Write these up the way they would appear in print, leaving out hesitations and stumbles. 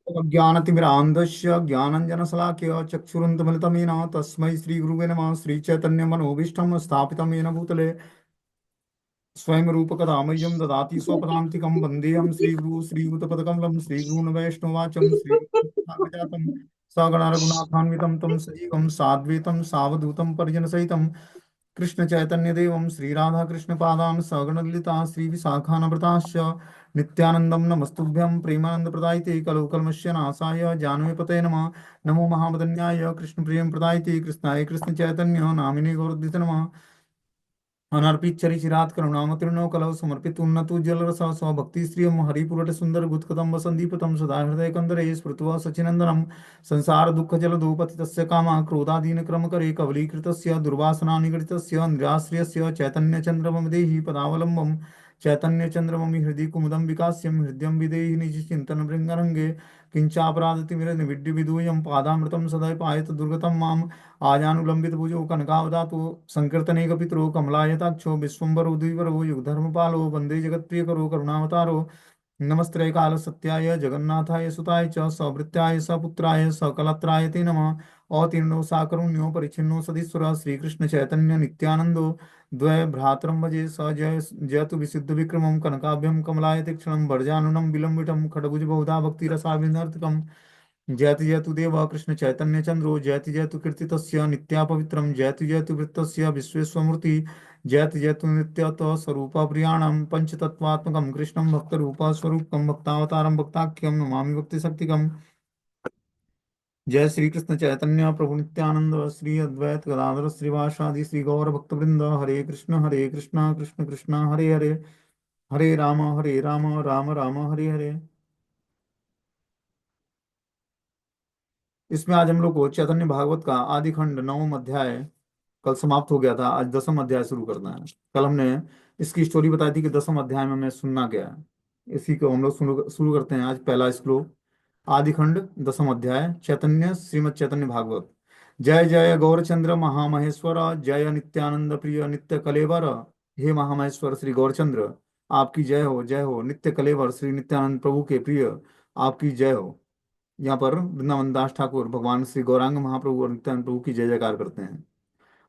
ज्ञानतिमिरान्धस्य ज्ञानञ्जनशलाकया चक्षुरुन्मिलितमेन तस्मै श्रीगुरुवे नमः। श्रीचैतन्यमनोभीष्टं स्थापितं येन भूतले स्वयं रूपकदामह्यं ददाति स्वपदान्तिकं वन्देऽहं श्रीगुरु श्रीयुतपदकमलं श्रीगुरून् वैष्णवाचं श्रीगुरुजातं सगणरघुनाथान्वितं तं सजीवं साद्वैतं सावधूतं परिजनसहितं कृष्ण चैतन्य देवम श्री राधा कृष्ण पादान सगण ललिता श्री विशाखानवृताश्च नित्यानंदम नमस्तुभ्यं प्रेमानंद प्रदायते कलौ कल्मस्य नाशाय जानवे पते नमः। नमो महावदन्याय कृष्ण प्रेम प्रदायते कृष्णाय कृष्ण चैतन्य नामिने गौरद्वित नमः। अनर्पित चरिचिरात करुणामतीर्णो कलौ समर्पित उन्नतु जलरस स्वभक्ति श्रियम हरिपुरट सुंदर गुत्कतम संदीपतम सदा हृदय कंदरे स्मृत्वा सचिनंदनम संसार दुःख जलधो पतितस्य कामा क्रोधादीन क्रम करे कवलीकृतस्य दुर्वासना निगडितस्य निराश्रयस्य चैतन्य चंद्रमं देहि पदावलंबम चैतन्य चंद्रमं हृदि कुमुदं विकास्यम हृदयं विदेहि निज चिंतन भृंगरंगे किंचापराधतिमिरनिविड्य विदूयं पादामृतं सदा पायत दुर्गतं माम आजानुलंबित भुजो कनकावदातो संकीर्तने कपितरो कमलायताक्षो विश्वम्बरो द्विवरो युगधर्मपालो वंदे जगत्प्रियकरो करुणावतारो नमस्ते काल सत्याय जगन्नाथाय सुताय च सवृत्याय सपुत्राय सकलत्राय ते नमः। अतीर्णो साकरुण्यो परिच्छिन्नो सदीश्वर श्रीकृष्ण चैतन्य नित्यानंदो द्वय भ्रातरं भजे स जय जयतु विशुद्ध विक्रमं कनकाभ्यं कमलाय तीक्ष्णं वर्जानुनं विलंबितं खड्गुज बहुधा भक्तिरसाविनर्तकम् जयति जयतु देव कृष्ण चैतन्य चंद्रो जयति जयतु कीर्तितस्य नित्या पवित्रम जयति जयतु वृत्तस्य विश्वेश्वमूर्ति जयति जयतु नित्यत स्वरूप प्रियाणम पंचतत्वात्मकं कृष्णं भक्तरूप स्वरूपम भक्तावतारम भक्ताख्यम नमामि भक्ति शक्तिकम। जय श्री कृष्ण चैतन्य प्रभु नित्यानंद श्री अद्वैत गदाधर श्रीवासादि श्री गौर भक्तवृंद हरे कृष्ण कृष्ण कृष्ण हरे हरे हरे राम राम राम हरे हरे। इसमें आज हम लोग को चैतन्य भागवत का आदि खंड नवम अध्याय कल समाप्त हो गया था। आज दसम अध्याय शुरू करना है। कल हमने इसकी स्टोरी बताई थी कि दसम अध्याय में हमें सुनना क्या है। इसी को हम लोग शुरू शुरू करते हैं। आज पहला श्लोक आदि खंड दसम अध्याय चैतन्य श्रीमद् चैतन्य भागवत। जय जय गौरचंद्र महामहेश्वर जय नित्यानंद प्रिय नित्य कलेवर। हे महामहेश्वर श्री गौरचंद्र आपकी जय हो नित्य कलेवर श्री नित्यानंद प्रभु के प्रिय आपकी जय हो। यहाँ पर वृंदावन दास ठाकुर भगवान श्री गौरांग महाप्रभु और नित्यानंद प्रभु की जय जयकार करते हैं।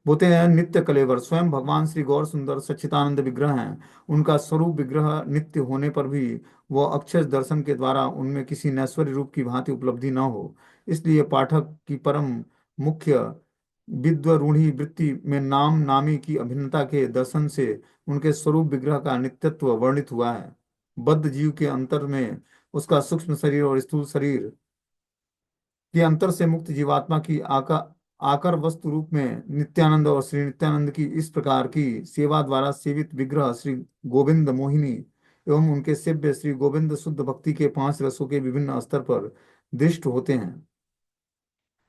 बोलते हैं नित्य कलेवर स्वयं भगवान श्री गौर सुंदर सच्चिदानंद विग्रह हैं। उनका स्वरूप विग्रह नित्य होने पर भी वह अक्षर दर्शन के द्वारा उनमें किसी नैश्वर्य रूप की भांति उपलब्धि न हो। इसलिए पाठक की परम मुख्य विद्वरूढ़ी वृत्ति में नाम नामी की अभिन्नता के दर्शन से उनके स्वरूप विग्रह का नित्यत्व वर्णित हुआ है। बद्ध जीव के अंतर में उसका सूक्ष्म शरीर और स्थूल शरीर के अंतर से मुक्त जीवात्मा की आकर वस्तु रूप में नित्यानंद और श्री नित्यानंद की इस प्रकार की सेवा द्वारा सेवित विग्रह श्री गोविंद मोहिनी एवं उनके सेव्य श्री गोविंद शुद्ध भक्ति के पांच रसों के विभिन्न स्तर पर दृष्ट होते हैं।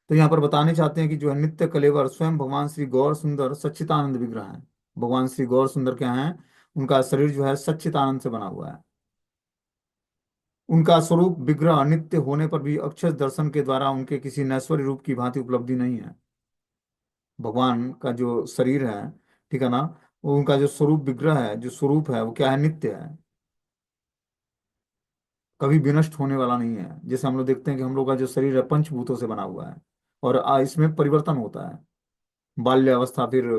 तो यहाँ पर बताने चाहते हैं कि जो है नित्य कलेवर स्वयं भगवान श्री गौर सुंदर सच्चिदानंद विग्रह है। भगवान श्री गौर सुंदर क्या है? उनका शरीर जो है सच्चिदानंद से बना हुआ है। उनका स्वरूप विग्रह नित्य होने पर भी अक्षर दर्शन के द्वारा उनके किसी नैश्वर्य रूप की भांति उपलब्धि नहीं है। भगवान का जो शरीर है, ठीक है ना, वो उनका जो स्वरूप विग्रह है, जो स्वरूप है, वो क्या है? नित्य है, कभी विनष्ट होने वाला नहीं है। जैसे हम लोग देखते हैं कि हम लोग का जो शरीर है पंचभूतों से बना हुआ है और इसमें परिवर्तन होता है। बाल्यावस्था, फिर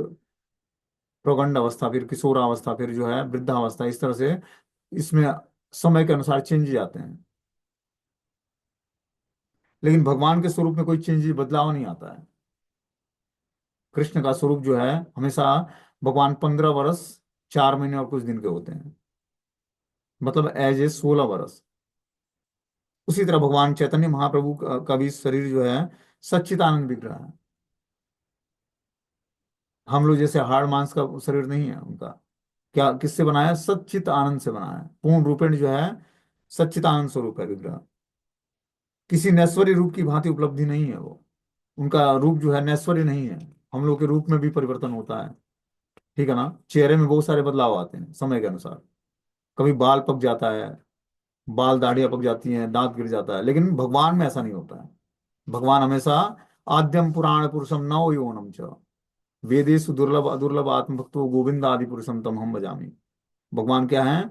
प्रौगंड अवस्था, फिर किशोरावस्था, फिर जो है वृद्धावस्था, इस तरह से इसमें समय के अनुसार चेंज आते हैं। लेकिन भगवान के स्वरूप में कोई चेंज, बदलाव नहीं आता है। कृष्ण का स्वरूप जो है हमेशा, भगवान 15 वर्ष 4 महीने और कुछ दिन के होते हैं, मतलब एज ए 16 वर्ष। उसी तरह भगवान चैतन्य महाप्रभु का भी शरीर जो है सच्चिदानंद विग्रह है। हम लोग जैसे हाड़ मांस का शरीर नहीं है उनका। क्या किससे बनाया है? सच्चित आनंद से बनाया है। पूर्ण रूपेण जो है सच्चित आनंद स्वरूप है विग्रह। किसी नैश्वर्य रूप की भांति उपलब्धि नहीं है वो। उनका रूप जो है नैश्वर्य नहीं है। हम लोग के रूप में भी परिवर्तन होता है, ठीक है ना। चेहरे में बहुत सारे बदलाव आते हैं समय के अनुसार। कभी बाल पक जाता है, बाल दाढ़ियां पक जाती हैं, दांत गिर जाता है, लेकिन भगवान में ऐसा नहीं होता है। भगवान हमेशा आद्यम पुराण पुरुषम नव यौवनम च वेदेषु दुर्लभ अदुर्लभ आत्मभक्तो गोविंद आदि पुरुषम तम हम भजामि। भगवान क्या है?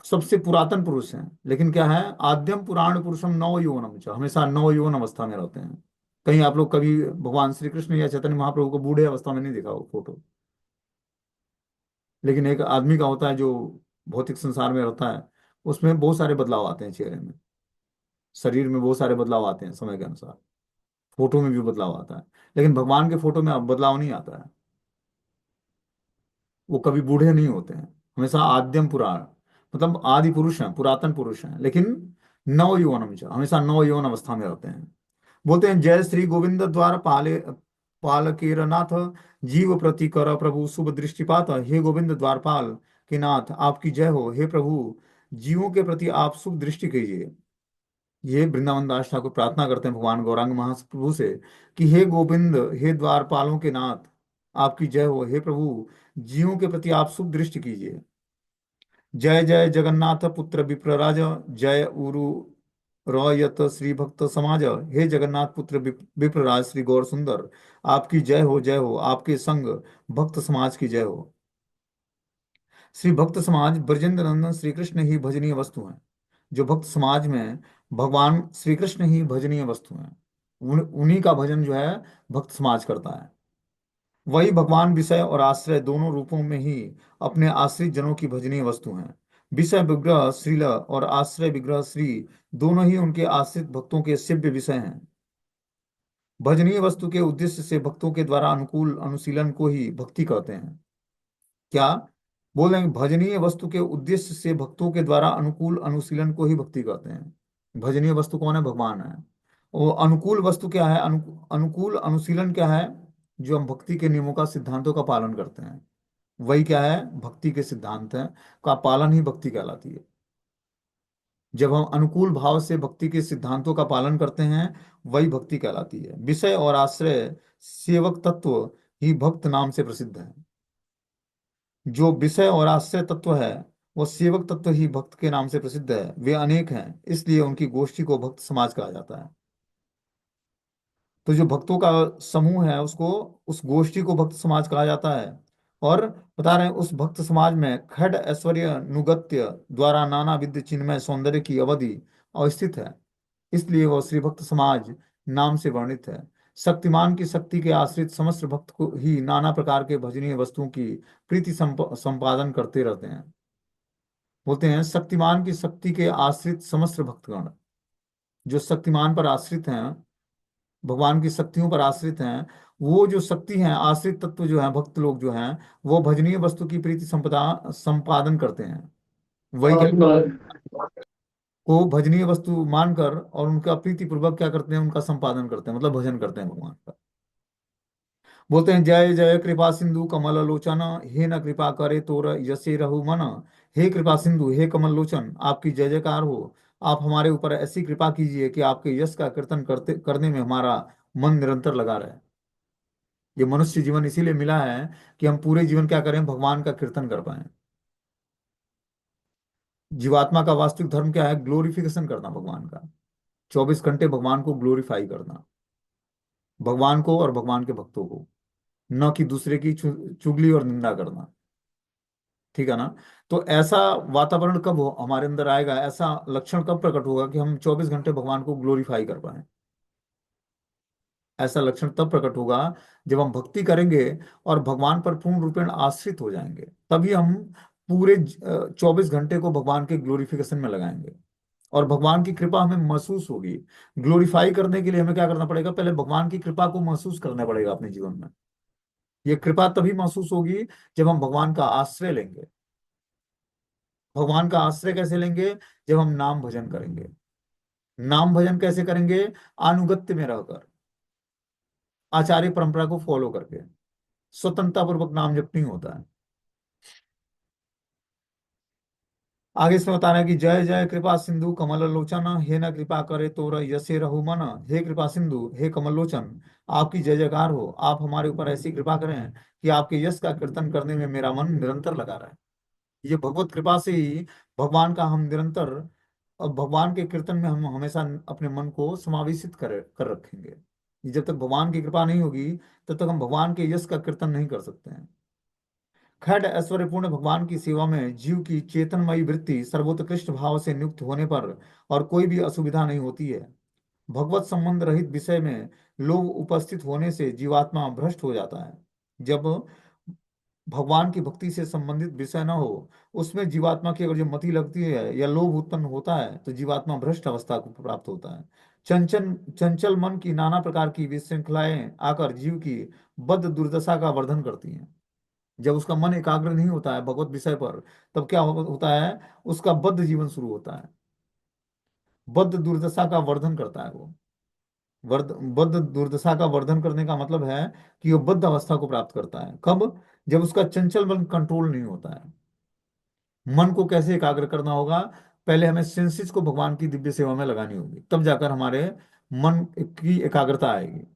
सबसे पुरातन पुरुष हैं, लेकिन क्या है, आद्यम पुराण पुरुषम नव यौवनम च, हमेशा नव यौवन अवस्था में रहते हैं। कहीं आप लोग कभी भगवान श्री कृष्ण या चैतन्य महाप्रभु को बूढ़े अवस्था में नहीं देखा हो फोटो। लेकिन एक आदमी का होता है जो भौतिक संसार में रहता है, उसमें बहुत सारे बदलाव आते हैं चेहरे में, शरीर में बहुत सारे बदलाव आते हैं समय के अनुसार। फोटो में भी बदलाव आता है, लेकिन भगवान के फोटो में अब बदलाव नहीं आता है। वो कभी बूढ़े नहीं होते हैं, हमेशा आद्यम पुराण, मतलब आदि पुरुष हैं, पुरातन पुरुष हैं, लेकिन नव यौवनम च, हमेशा नव यौवन अवस्था में रहते हैं। बोलते हैं जय श्री गोविंद द्वार पाले पालकीरनाथ, जीव प्रति कर प्रभु शुभ दृष्टिपात। हे गोविंद द्वारपाल के नाथ, आपकी जय हो। हे प्रभु, जीवों के प्रति आप शुभ दृष्टि कीजिए। ये वृंदावन दास ठाकुर प्रार्थना करते हैं भगवान गौरांग महाप्रभु से कि हे गोविंद, हे द्वारपालों के नाथ, आपकी जय हो। हे प्रभु, जीवों के प्रति आप शुभ दृष्टि कीजिए। जय जय जगन्नाथ पुत्र विप्रराज, जय उरु रयत श्री भक्त समाज। हे जगन्नाथ पुत्र विप्रराज श्री गौर सुंदर, आपकी जय हो, जय हो। आपके संग भक्त समाज की जय हो। श्री भक्त समाज ब्रजेंद्र नंदन श्री कृष्ण ही भजनीय वस्तु हैं। जो भक्त समाज में भगवान श्री कृष्ण ही भजनीय वस्तु हैं, उन्हीं का भजन जो है भक्त समाज करता है। वही भगवान विषय और आश्रय दोनों रूपों में ही अपने आश्रित जनों की भजनीय वस्तु हैं। विषय विग्रह श्रील और आश्रय विग्रह श्री दोनों ही उनके आश्रित भक्तों के सेव्य विषय हैं। भजनीय वस्तु के उद्देश्य से भक्तों के द्वारा अनुकूल अनुशीलन को ही भक्ति कहते हैं। क्या बोल रहे हैं? भजनीय वस्तु के उद्देश्य से भक्तों के द्वारा अनुकूल अनुशीलन को ही भक्ति कहते हैं। भजनीय वस्तु कौन है? भगवान है। और अनुकूल वस्तु क्या है? अनुकूल अनुशीलन क्या है? जो हम भक्ति के नियमों का सिद्धांतों का पालन करते हैं, वही क्या है? भक्ति के सिद्धांत है का पालन ही भक्ति कहलाती है। जब हम अनुकूल भाव से भक्ति के सिद्धांतों का पालन करते हैं, वही भक्ति कहलाती है। विषय और आश्रय सेवक तत्व ही भक्त नाम से प्रसिद्ध है। जो विषय और आश्रय तत्व है, वो सेवक तत्व ही भक्त के नाम से प्रसिद्ध है। वे अनेक हैं, इसलिए उनकी गोष्ठी को भक्त समाज कहा जाता है। तो जो भक्तों का समूह है, उसको, उस गोष्ठी को भक्त समाज कहा जाता है। और बता रहे हैं उस भक्त समाज में खड ऐश्वर्य नुगत्य द्वारा नाना विद्य चिन्मय सौंदर्य की अवधि अवस्थित है, इसलिए वह श्री भक्त समाज नाम से वर्णित है। शक्तिमान की शक्ति के आश्रित समस्त भक्त को ही नाना प्रकार के भजनीय वस्तुओं की प्रीति संपादन करते रहते हैं। बोलते हैं शक्तिमान की शक्ति के आश्रित समस्त भक्तगण, जो शक्तिमान पर आश्रित हैं, भगवान की शक्तियों पर आश्रित हैं, वो जो शक्ति हैं, आश्रित तत्व जो हैं, भक्त लोग जो हैं, वो भजनीय वस्तु की प्रीति संपदा संपादन करते हैं। वही क्या को भजनीय वस्तु मानकर और उनका प्रीति पूर्वक क्या करते हैं? उनका संपादन करते हैं, मतलब भजन करते हैं भगवान का। बोलते हैं जय जय कृपा सिंधु कमल लोचन, हे न कृपा करे तोर यसे रहु मन। हे कृपा सिंधु, हे कमल लोचन, आपकी जय जयकार हो। आप हमारे ऊपर ऐसी कृपा कीजिए कि आपके यश का कीर्तन करते करने में हमारा मन निरंतर लगा रहे। ये मनुष्य जीवन इसीलिए मिला है कि हम पूरे जीवन क्या करें? भगवान का कीर्तन कर पाए। जीवात्मा का वास्तविक धर्म क्या है? ग्लोरिफिकेशन करना भगवान का, 24 घंटे भगवान को ग्लोरीफाई करना, भगवान को और भगवान के भक्तों को, न कि दूसरे की चुगली और निंदा करना। ठीक है ना? तो ऐसा वातावरण कब हमारे अंदर आएगा, ऐसा लक्षण कब प्रकट होगा कि हम 24 घंटे भगवान को ग्लोरीफाई कर पाए? ऐसा लक्षण तब प्रकट होगा जब हम भक्ति करेंगे और भगवान पर पूर्ण रूपेण आश्रित हो जाएंगे, तभी हम पूरे 24 घंटे को भगवान के ग्लोरिफिकेशन में लगाएंगे और भगवान की कृपा हमें महसूस होगी। ग्लोरीफाई करने के लिए हमें क्या करना पड़ेगा? पहले भगवान की कृपा को महसूस करना पड़ेगा अपने जीवन में। ये कृपा तभी महसूस होगी जब हम भगवान का आश्रय लेंगे। भगवान का आश्रय कैसे लेंगे? जब हम नाम भजन करेंगे। नाम भजन कैसे करेंगे? अनुगत्य में रहकर, आचार्य परंपरा को फॉलो करके, स्वतंत्रता पूर्वक नाम जप नहीं होता है। आगे इसमें बता रहे हैं कि जय जय कृपा सिंधु कमल लोचन, हे न कृपा करे तोर यसे रहु मन। हे कृपा सिंधु, हे कमल लोचन, आपकी जय जयकार हो। आप हमारे ऊपर ऐसी कृपा करें कि आपके यश का कीर्तन करने में मेरा मन निरंतर लगा रहे। ये भगवत कृपा से ही भगवान का हम निरंतर, अब भगवान के कीर्तन में हम हमेशा अपने मन को समावेशित कर रखेंगे। जब तक भगवान की कृपा नहीं होगी, तब तक हम भगवान के यश का कीर्तन नहीं कर सकते हैं। खड ऐश्वर्यपूर्ण भगवान की सेवा में जीव की चेतनमयी वृत्ति सर्वोत्कृष्ट भाव से नियुक्त होने पर और कोई भी असुविधा नहीं होती है। भगवत संबंध रहित विषय में लोभ उपस्थित होने से जीवात्मा भ्रष्ट हो जाता है। जब भगवान की भक्ति से संबंधित विषय न हो, उसमें जीवात्मा की अगर जो मति लगती है या लोभ उत्पन्न होता है तो जीवात्मा भ्रष्ट अवस्था को प्राप्त होता है। चंचल चंचल मन की नाना प्रकार की विशृंखलाएं आकर जीव की बद्ध दुर्दशा का वर्धन करती हैं। जब उसका मन एकाग्र नहीं होता है भगवत विषय पर, तब क्या होता है, उसका बद्ध जीवन शुरू होता है। बद्ध दुर्दशा का वर्धन करता है वो। बद्ध दुर्दशा का वर्धन करने का मतलब है कि वो बद्ध अवस्था को प्राप्त करता है। कब? जब उसका चंचल मन कंट्रोल नहीं होता है। मन को कैसे एकाग्र करना होगा? पहले हमें सेंसेस को भगवान की दिव्य सेवा में लगानी होगी, तब जाकर हमारे मन की एकाग्रता आएगी।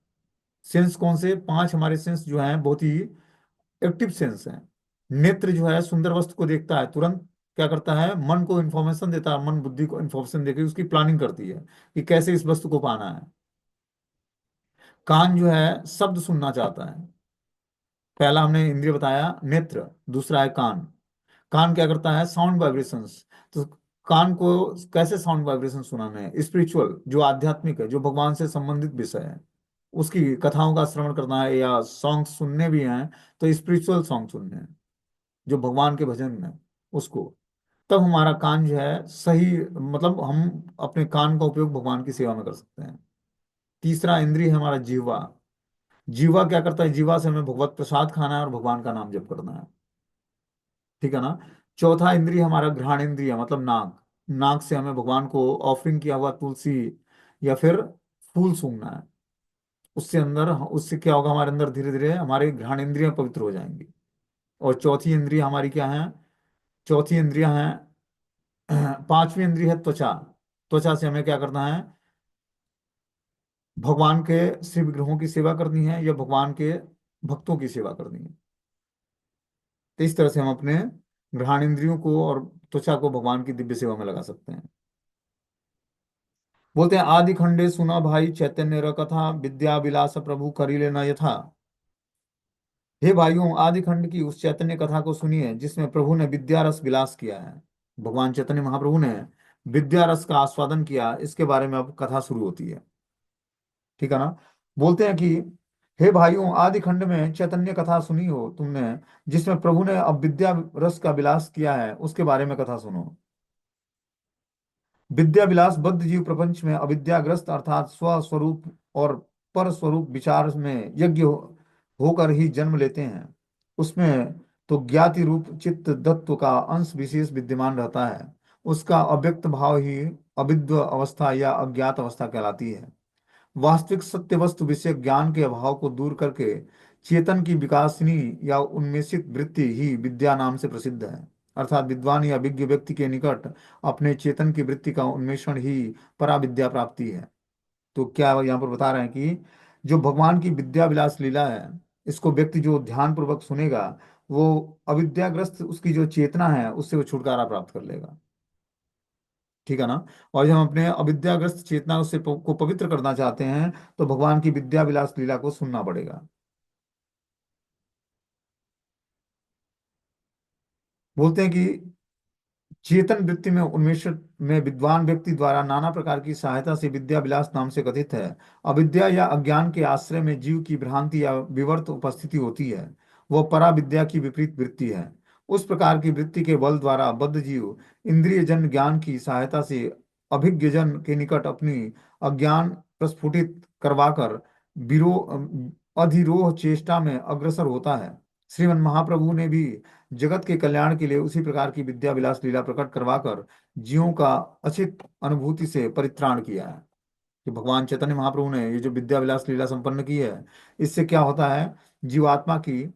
सेंस कौन से? पांच हमारे सेंस जो हैं बहुत ही एक्टिव सेंस हैं। नेत्र जो है सुंदर वस्तु को देखता है, तुरंत क्या करता है, मन को इंफॉर्मेशन देता है, मन बुद्धि को इंफॉर्मेशन देकर उसकी प्लानिंग करती है कि कैसे इस वस्तु को पाना है। कान जो है शब्द सुनना चाहता है। पहला हमने इंद्रिय बताया नेत्र, दूसरा है कान। कान क्या करता है? Sound vibrations. तो कान को कैसे साउंड वाइब्रेशन सुनाने हैं? स्पिरिचुअल, जो आध्यात्मिक है, जो भगवान से संबंधित विषय है, उसकी कथाओं का श्रवण करना है या सॉन्ग सुनने भी हैं तो स्पिरिचुअल सॉन्ग सुनने हैं, जो भगवान के भजन में, उसको। तब हमारा कान जो है सही, मतलब हम अपने कान का उपयोग भगवान की सेवा में कर सकते हैं। तीसरा इंद्रिय है हमारा जीवा। जीवा क्या करता है? जीवा से हमें भगवत प्रसाद खाना है और भगवान का नाम जप करना है। ठीक है ना? चौथा इंद्रिय हमारा घ्राण इंद्रिय, मतलब नाक। नाक से हमें भगवान को ऑफरिंग किया हुआ तुलसी या फिर फूल सूंघना है। उससे क्या होगा, हमारे अंदर धीरे धीरे हमारे घ्राण इंद्रियां पवित्र हो जाएंगी। और चौथी इंद्रिय हमारी क्या है? चौथी इंद्रियां हैं पांचवी इंद्रिय है त्वचा। त्वचा से हमें क्या करना है? भगवान के श्री विग्रहों की सेवा करनी है या भगवान के भक्तों की सेवा करनी है। तो इस तरह से हम अपने घ्राण इंद्रियों को और त्वचा को भगवान की दिव्य सेवा में लगा सकते हैं। बोलते हैं आदि खंडे सुना भाई चैतन्य र कथा विद्या विलास प्रभु करिले न यथा। हे भाइयों, आदि खंड की उस चैतन्य कथा को सुनिए जिसमें प्रभु ने विद्या रस विलास किया है। भगवान चैतन्य महाप्रभु ने विद्या रस का आस्वादन किया, इसके बारे में अब कथा शुरू होती है। ठीक है ना? बोलते हैं कि हे भाइयों, आदि खंड में चैतन्य कथा सुनी हो तुमने, जिसमें प्रभु ने अब विद्या रस का विलास किया है, उसके बारे में कथा सुनो। विद्या विलास बद्ध जीव प्रपंच में अविद्याग्रस्त अर्थात स्वस्वरूप और पर स्वरूप विचार में होकर ही जन्म लेते हैं। उसमें तो ज्ञाति रूप चित्त तत्व का अंश विशेष विद्यमान रहता है। उसका अव्यक्त भाव ही अविद्व अवस्था या अज्ञात अवस्था कहलाती है। वास्तविक सत्य वस्तु विषय ज्ञान के अभाव को दूर करके चेतन की विकासनी या उन्मेषित वृत्ति ही विद्या नाम से प्रसिद्ध है। अर्थात विद्वान या विज्ञ व्यक्ति के निकट अपने चेतन की वृत्ति का उन्मेषण ही पराविद्या प्राप्ति है। तो क्या यहाँ पर बता रहे हैं कि जो भगवान की विद्या विलास लीला है, इसको व्यक्ति जो ध्यान पूर्वक सुनेगा, वो अविद्याग्रस्त उसकी जो चेतना है उससे वो छुटकारा प्राप्त कर लेगा। ठीक है ना? और जब हम अपने अविद्याग्रस्त चेतना को पवित्र करना चाहते हैं तो भगवान की विद्या विलास लीला को सुनना पड़ेगा। बोलते हैं कि चेतन वृत्ति में उन्मेष में विद्वान व्यक्ति द्वारा नाना प्रकार की सहायता से विद्या विलास नाम से कथित है। अविद्या या अज्ञान के आश्रय में जीव की भ्रांति या विवर्त उपस्थिति होती है, वह परा विद्या की विपरीत वृत्ति है। उस प्रकार की वृत्ति के बल द्वारा बद्ध जीव इंद्रिय जन ज्ञान की सहायता से अभिज्ञ जन के निकट अपनी अज्ञान प्रस्फुटित करवाकर अधिरोह चेष्टा में अग्रसर होता है। श्रीमन महाप्रभु ने भी जगत के कल्याण के लिए उसी प्रकार की विद्या विलास लीला प्रकट करवाकर जीवों का अचित अनुभूति से परित्राण किया है। कि भगवान चैतन्य महाप्रभु ने ये जो विद्या विलास लीला संपन्न की है, इससे क्या होता है, जीवात्मा की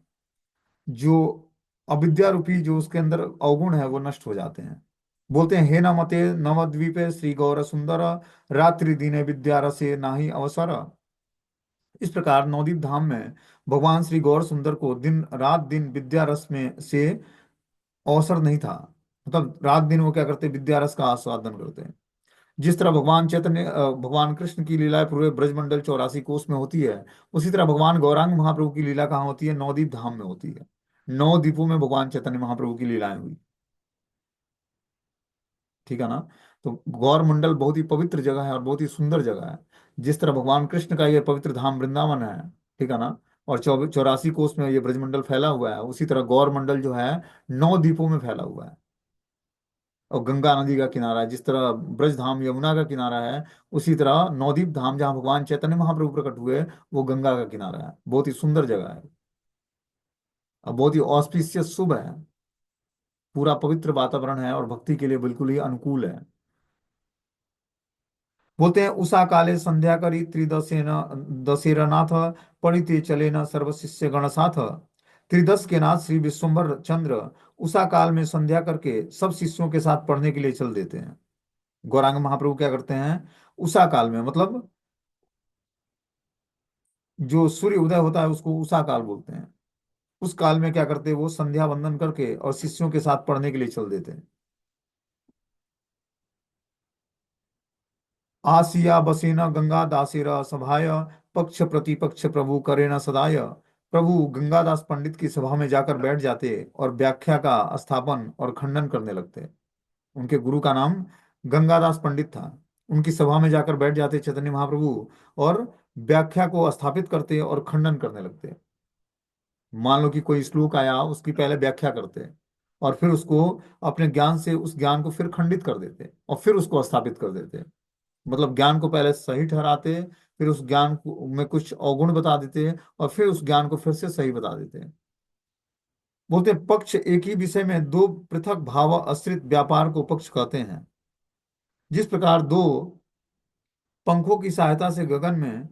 जो अविद्या रूपी जो उसके अंदर अवगुण है वो नष्ट हो जाते हैं। बोलते हैं हे न मते नवद्वीपे श्री गौर सुंदर रात्रि दिने विद्या रसे नाही अवसर। इस प्रकार नवदीप धाम में भगवान श्री गौर सुंदर को दिन रात दिन विद्या रस में से अवसर नहीं था। मतलब रात दिन वो क्या करते, विद्या रस का आस्वादन करते हैं। जिस तरह भगवान कृष्ण की लीलाएं पूरे ब्रजमंडल 84 कोस में होती है, उसी तरह भगवान गौरांग महाप्रभु की लीला कहाँ होती है? नवदीप धाम में होती है। 9 द्वीपों में भगवान चैतन्य महाप्रभु की लीलाएं हुई। ठीक है ना। तो गौर मंडल बहुत ही पवित्र जगह है और बहुत ही सुंदर जगह है। जिस तरह भगवान कृष्ण का ये पवित्र धाम वृंदावन है, ठीक है ना, और 84 कोस में ये ब्रजमंडल फैला हुआ है, उसी तरह गौर मंडल जो है 9 द्वीपों में फैला हुआ है। और गंगा नदी का किनारा है, जिस तरह ब्रज धाम यमुना का किनारा है, उसी तरह नवद्वीप धाम जहाँ भगवान चैतन्य महाप्रभु प्रकट हुए, वो गंगा का किनारा है। बहुत ही सुंदर जगह है और बहुत ही ऑस्पिशियस, शुभ है। पूरा पवित्र वातावरण है और भक्ति के लिए बिल्कुल ही अनुकूल है। बोलते हैं, उषा काले संध्या करी त्रिदशेन दशेरनाथ, परिते चले न सर्व शिष्य गण साथ। त्रिदश के नाथ श्री विश्वम्भर चंद्र उषा काल में संध्या करके सब शिष्यों के साथ पढ़ने के लिए चल देते हैं। गौरांग महाप्रभु क्या करते हैं, उषा काल में, मतलब जो सूर्य उदय होता है उसको उषा काल बोलते हैं। उस काल में क्या करते हैं, वो संध्या वंदन करके और शिष्यों के साथ पढ़ने के लिए चल देते हैं। आसिया बसेन गंगा दासेर सभाय, पक्ष प्रतिपक्ष प्रभु करेण सदाय। प्रभु गंगादास पंडित की सभा में जाकर बैठ जाते और व्याख्या का स्थापन और खंडन करने लगते। उनके गुरु का नाम गंगादास पंडित था। उनकी सभा में जाकर बैठ जाते चैतन्य महाप्रभु और व्याख्या को स्थापित करते और खंडन करने लगते। मान लो कि कोई श्लोक आया, उसकी पहले व्याख्या करते और फिर उसको अपने ज्ञान से उस ज्ञान को फिर खंडित कर देते और फिर उसको स्थापित कर देते। मतलब ज्ञान को पहले सही ठहराते, फिर उस में कुछ अवगुण बता देते और फिर उस ज्ञान को फिर से सही बता देते। बोलते पक्ष, एक ही विषय में दो पृथक भाव आश्रित व्यापार को पक्ष कहते हैं। जिस प्रकार दो पंखों की सहायता से गगन में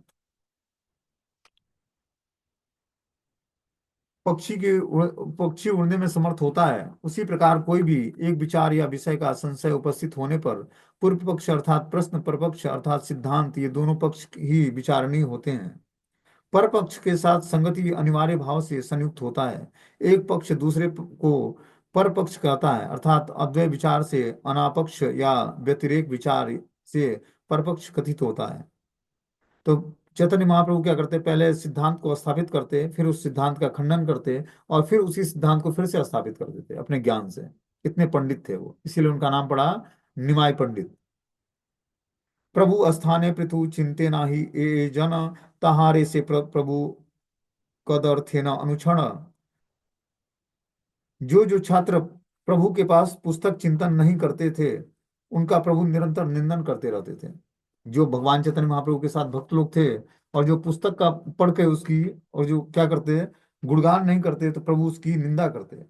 पक्षी उड़ने में समर्थ होता है, उसी प्रकार कोई भी एक विचार या विषय का संशय उपस्थित होने पर पूर्व पक्ष अर्थात प्रश्न, परपक्ष अर्थात सिद्धांत, ये दोनों पक्ष ही विचारणीय होते हैं। पर पक्ष के साथ संगति अनिवार्य भाव से संयुक्त होता है। एक पक्ष दूसरे को पर पक्ष कहता है, अर्थात अद्वैत विचार से अनापक्ष या व्यतिरेक विचार से परपक्ष कथित होता है। तो चैतन्य महाप्रभु क्या करते, पहले सिद्धांत को स्थापित करते, फिर उस सिद्धांत का खंडन करते और फिर उसी सिद्धांत को फिर से स्थापित कर देते अपने ज्ञान से। इतने पंडित थे वो, इसीलिए उनका नाम पड़ा निमाय पंडित। प्रभु स्थाने पृथु चिंते नाही ए जन, तहारे से प्रभु कदर्थे न अनुक्षण। जो जो छात्र प्रभु के पास पुस्तक चिंतन नहीं करते थे, उनका प्रभु निरंतर निंदन करते रहते थे। जो भगवान चैतन्य महाप्रभु के साथ भक्त लोग थे और जो पुस्तक का पढ़ के उसकी, और जो क्या करते, गुणगान नहीं करते, तो प्रभु उसकी निंदा करते।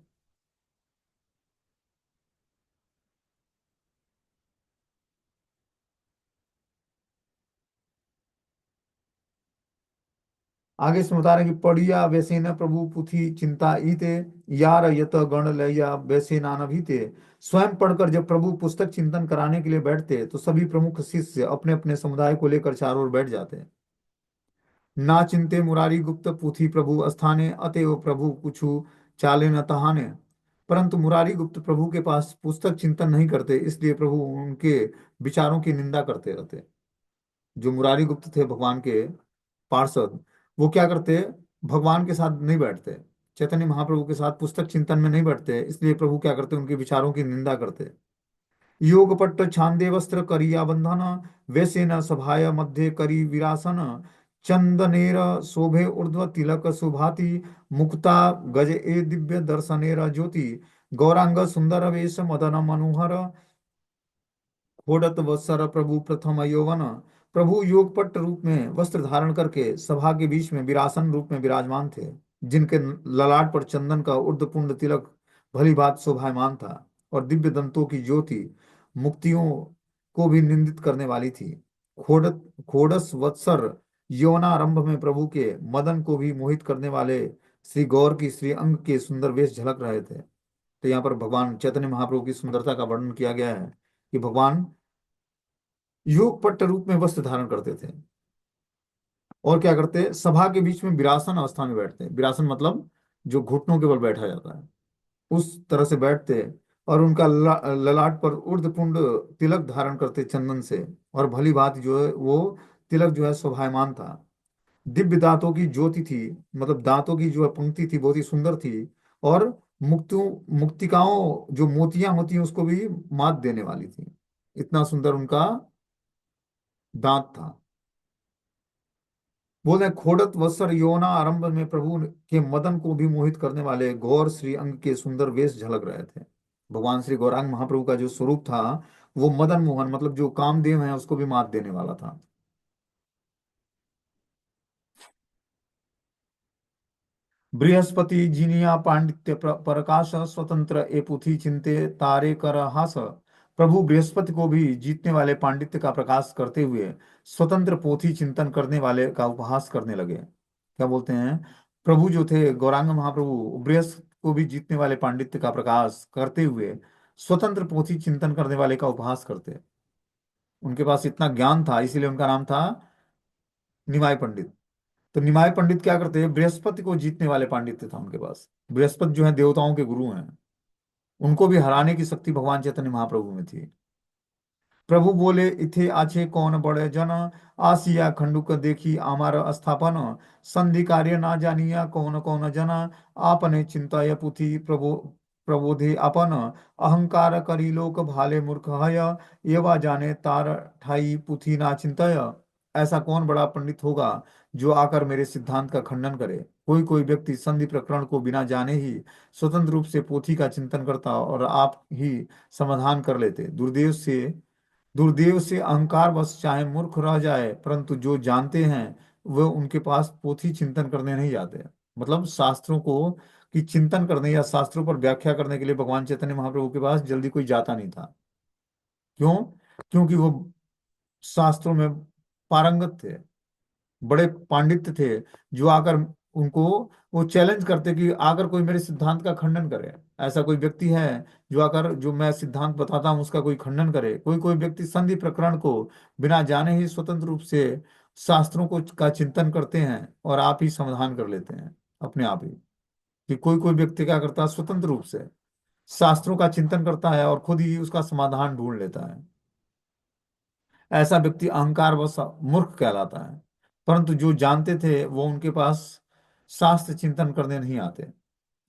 आगे से बता रहे हैं कि पढ़िया वैसे न प्रभु पुथी चिंता ईते, यार यत गण लया वैसे नान भीते। स्वयं पढ़कर जब प्रभु पुस्तक चिंतन कराने के लिए बैठते तो सभी प्रमुख शिष्य अपने अपने समुदाय को लेकर चारों ओर बैठ जाते। ना चिंते मुरारी गुप्त पुथी प्रभु स्थाने, अतएव प्रभु कुछु चाले न तहाने। परंतु मुरारी गुप्त प्रभु के पास पुस्तक चिंतन नहीं करते, इसलिए प्रभु उनके विचारों की निंदा करते रहते। जो मुरारी गुप्त थे भगवान के पार्षद, वो क्या करते, भगवान के साथ नहीं बैठते, चैतन्य महाप्रभु के साथ पुस्तक चिंतन में नहीं बैठते, इसलिए प्रभु क्या करते, उनके विचारों की निंदा करते। योग पट्ट छांदे वस्त्र करिया बंधन, वैसे न सभाय मध्य करी विरासन। चंदनेर शोभे ऊर्ध्व तिलक सुभाति, मुक्ता गज ए दिव्य दर्शनेर ज्योति। गौरांग सुंदर वेश मदन मनोहर, खोड़त वत्सर प्रभु प्रथम यौवन। प्रभु योगपट रूप में वस्त्र धारण करके सभा के बीच में विरासन रूप में विराजमान थे, जिनके ललाट पर चंदन का ऊर्ध्वपुंड तिलक भली भांति शोभायमान था और दिव्य दंतों की ज्योति मुक्तियों को भी निंदित करने वाली थी। खोड़त खोड़स वत्सर यौवनारंभ में प्रभु के मदन को भी मोहित करने वाले श्री गौर की श्री अंग के सुंदर वेश झलक रहे थे। तो यहाँ पर भगवान चैतन्य महाप्रभु की सुंदरता का वर्णन किया गया है कि भगवान योग पट्ट रूप में वस्त्र धारण करते थे और क्या करते, सभा के बीच में विरासन अवस्था में बैठते। विरासन मतलब जो घुटनों के बल बैठा जाता है, उस तरह से बैठते और उनका ललाट पर ऊर्ध्वपुंड तिलक धारण करते चंदन से, और भली भांति जो है वो तिलक जो है शोभायमान था। दिव्य दांतों की ज्योति थी, मतलब दांतों की जो पंक्ति थी बहुत ही सुंदर थी, और मुक्तिकाओं जो मोतियां होती हैं उसको भी मात देने वाली थी। इतना सुंदर उनका दांत था। बोले खोड़त वत्सर योना आरंभ में प्रभु के मदन को भी मोहित करने वाले गौर श्री अंग के सुंदर वेश झलक रहे थे। भगवान श्री गौरांग महाप्रभु का जो स्वरूप था वो मदन मोहन, मतलब जो कामदेव है उसको भी मात देने वाला था। बृहस्पति जिनिया पांडित्य प्रकाश स्वतंत्र ए पुथि चिंते तारे कर हास। प्रभु बृहस्पति को भी जीतने वाले पांडित्य का प्रकाश करते हुए स्वतंत्र पोथी चिंतन करने वाले का उपहास करने लगे। क्या बोलते हैं, प्रभु जो थे गौरांग महाप्रभु बृहस्पति को भी जीतने वाले पांडित्य का प्रकाश करते हुए स्वतंत्र पोथी चिंतन करने वाले का उपहास करते। उनके पास इतना ज्ञान था इसीलिए उनका नाम था निमाय पंडित। तो निमाय पंडित क्या करते हैं, बृहस्पति को जीतने वाले पांडित्य था उनके पास। बृहस्पति जो है देवताओं के गुरु हैं, उनको भी हराने की शक्ति भगवान चैतन्य महाप्रभु में थी। प्रभु बोले इथे आछे कौन बड़े जन, आसिया खंडुक देखी आमार स्थापन, संधि कार्य ना जानिया कौन कौन जना, आपने चिंता पुथि प्रभु प्रबोधे अपन, अहंकार करी लोक भाले मूर्ख हय, ये वा जाने तार ठाई पुथि ना चिंतय। ऐसा कौन बड़ा पंडित होगा जो आकर मेरे सिद्धांत का खंडन करे। कोई कोई व्यक्ति संधि प्रकरण को बिना जाने ही स्वतंत्र रूप से पोथी का चिंतन करता और आप ही समाधान कर लेते। दुर्देव से अहंकार बस चाहे मूर्ख रह जाए, परंतु जो जानते हैं वह उनके पास पोथी चिंतन करने नहीं जाते। मतलब शास्त्रों को की चिंतन करने या शास्त्रों पर व्याख्या करने के लिए भगवान चैतन्य महाप्रभु के पास जल्दी कोई जाता नहीं था। क्यों? क्योंकि वो शास्त्रों में पारंगत थे, बड़े पांडित्य थे, जो आकर उनको वो चैलेंज करते कि आकर कोई मेरे सिद्धांत का खंडन करे। ऐसा कोई व्यक्ति है जो आकर जो मैं सिद्धांत बताता हूँ उसका कोई खंडन करे। कोई कोई व्यक्ति संधि प्रकरण को बिना जाने ही स्वतंत्र रूप से शास्त्रों को का चिंतन करते हैं और आप ही समाधान कर लेते हैं अपने आप ही। कि कोई कोई व्यक्ति क्या करता है, स्वतंत्र रूप से शास्त्रों का चिंतन करता है और खुद ही उसका समाधान ढूंढ लेता है। ऐसा व्यक्ति अहंकार व मूर्ख कहलाता है। परंतु जो जानते थे वो उनके पास शास्त्र चिंतन करने नहीं आते।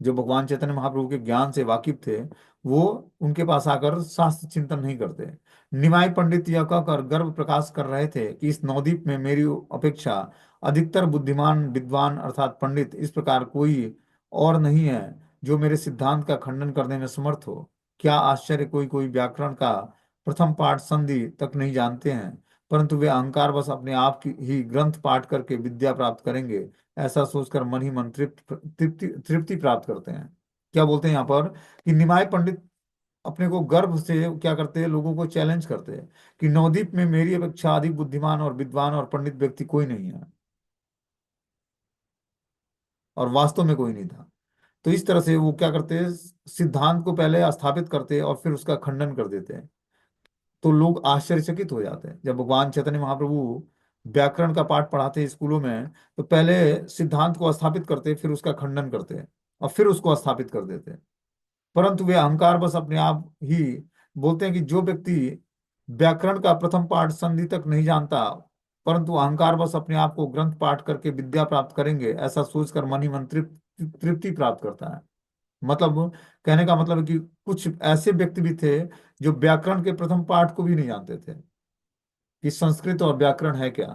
जो भगवान चैतन्य महाप्रभु के ज्ञान से वाकिफ थे वो उनके पास आकर शास्त्र चिंतन नहीं करते। निमाई पंडित यह कहकर गर्व प्रकाश कर रहे थे कि इस नवद्वीप में मेरी अपेक्षा अधिकतर बुद्धिमान विद्वान अर्थात पंडित इस प्रकार कोई और नहीं है जो मेरे सिद्धांत का खंडन करने में समर्थ हो। क्या आश्चर्य, कोई कोई व्याकरण का प्रथम पाठ संधि तक नहीं जानते हैं, परंतु वे अहंकार बस अपने आप की ही ग्रंथ पाठ करके विद्या प्राप्त करेंगे। ऐसा सोचकर मन ही मन तृप्ति तृप्ति प्राप्त करते हैं। क्या बोलते हैं यहाँ पर कि निमाय पंडित अपने को गर्व से क्या करते हैं, लोगों को चैलेंज करते हैं कि नवद्वीप में मेरी अपेक्षा अधिक बुद्धिमान और विद्वान और पंडित व्यक्ति कोई नहीं है। और वास्तव में कोई नहीं था। तो इस तरह से वो क्या करते हैं, सिद्धांत को पहले स्थापित करते हैं और फिर उसका खंडन कर देते हैं। तो लोग आश्चर्यचकित हो जाते हैं जब भगवान चैतन्य महाप्रभु व्याकरण का पाठ पढ़ाते हैं स्कूलों में। तो पहले सिद्धांत को स्थापित करते, फिर उसका खंडन करते हैं और फिर उसको स्थापित कर देते हैं। परंतु वे अहंकार बस अपने आप ही बोलते हैं कि जो व्यक्ति व्याकरण का प्रथम पाठ संधि तक नहीं जानता, परंतु अहंकार बस अपने आप को ग्रंथ पाठ करके विद्या प्राप्त करेंगे, ऐसा सोचकर मन ही मन तृप्ति प्राप्त करता है। मतलब कहने का मतलब है कि कुछ ऐसे व्यक्ति भी थे जो व्याकरण के प्रथम पाठ को भी नहीं जानते थे कि संस्कृत और व्याकरण है क्या।